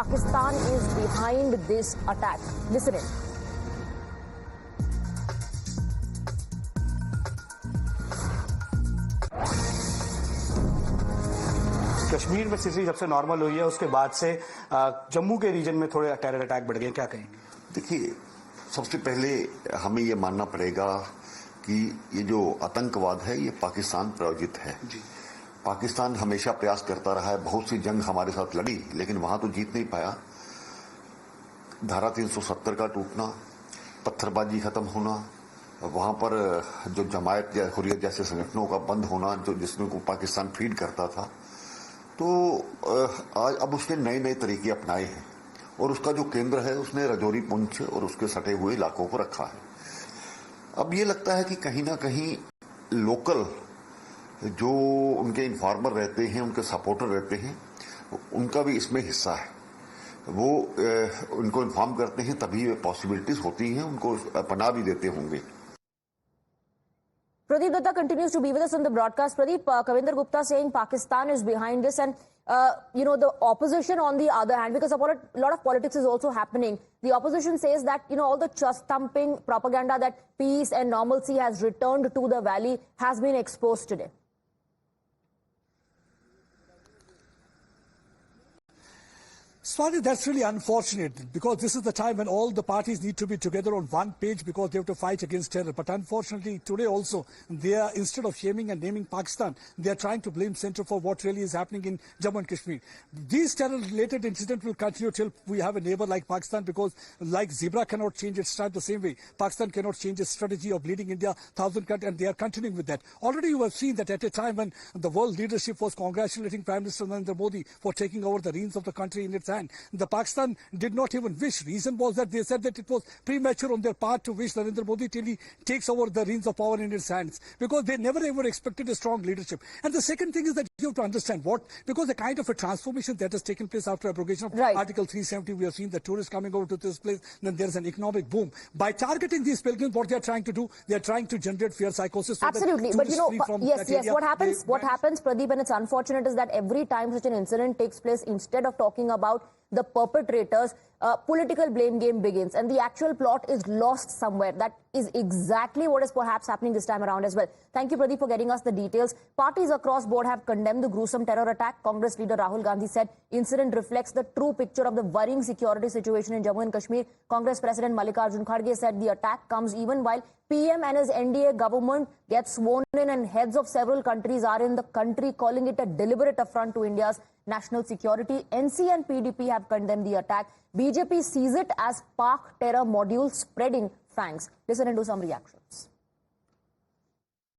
Pakistan is behind this attack. Listen in. Kashmir में स्थिति जब से नॉर्मल हुई है उसके बाद से जम्मू के रीजन में थोड़े टेरर अटैक बढ़ गए, क्या कहेंगे? देखिए, सबसे पहले हमें ये मानना पड़ेगा कि ये जो आतंकवाद है ये पाकिस्तान प्रायोजित है। पाकिस्तान हमेशा प्रयास करता रहा है, बहुत सी जंग हमारे साथ लड़ी, लेकिन वहां तो जीत नहीं पाया। धारा 370 का टूटना, पत्थरबाजी खत्म होना, वहां पर जो जमायत या हुर्रियत जैसे संगठनों का बंद होना, जो जिसमें को पाकिस्तान फीड करता था, तो आज अब उसने नए नए तरीके अपनाए हैं और उसका जो केंद्र है उसने रजौरी, पुंछ और उसके सटे हुए इलाकों को रखा है। अब ये लगता है कि कहीं ना कहीं लोकल जो उनके इन्फॉर्मर रहते हैं, उनके सपोर्टर रहते हैं, उनका भी इसमें हिस्सा है। वो उनको इन्फॉर्म करते हैं, तभी पॉसिबिलिटीज होती हैं, उनको पनाह भी देते होंगे। Pradeep Datta continues to be with us on the broadcast. Pradeep, Kavinder Gupta saying Pakistan is behind this, and the opposition on the other hand, because a lot of politics is also happening. The opposition says that all the chest thumping propaganda that peace and normalcy has returned to the valley has been exposed today. Swati, that's really unfortunate, because this is the time when all the parties need to be together on one page because they have to fight against terror. But unfortunately, today also, they are, instead of shaming and naming Pakistan, they are trying to blame Centre for what really is happening in Jammu and Kashmir. These terror-related incidents will continue till we have a neighbor like Pakistan, because like Zebra cannot change its stripe the same way, Pakistan cannot change its strategy of leading India 1,000 countries, and they are continuing with that. Already you have seen that at a time when the world leadership was congratulating Prime Minister Narendra Modi for taking over the reins of the country in its hand, the Pakistan did not even wish. Reason was that they said that it was premature on their part to wish Narendra Modi till he takes over the reins of power in his hands, because they never ever expected a strong leadership. And the second thing is that you have to understand because the kind of a transformation that has taken place after abrogation of Article 370, we have seen the tourists coming over to this place, then there is an economic boom. By targeting these pilgrims, what they are trying to do, they are trying to generate fear psychosis. So absolutely, but yes, what happens, Pradeep, and it's unfortunate, is that every time such an incident takes place, instead of talking about the perpetrators, political blame game begins, and the actual plot is lost somewhere. That is exactly what is perhaps happening this time around as well. Thank you, Pradeep, for getting us the details. Parties across board have condemned the gruesome terror attack. Congress leader Rahul Gandhi said incident reflects the true picture of the worrying security situation in Jammu and Kashmir. Congress President Mallikarjun Kharge said the attack comes even while PM and his NDA government get sworn in, and heads of several countries are in the country, calling it a deliberate affront to India's national security. NC and PDP have condemned the attack. BJP sees it as Pak terror module spreading fangs. Listen into some reactions.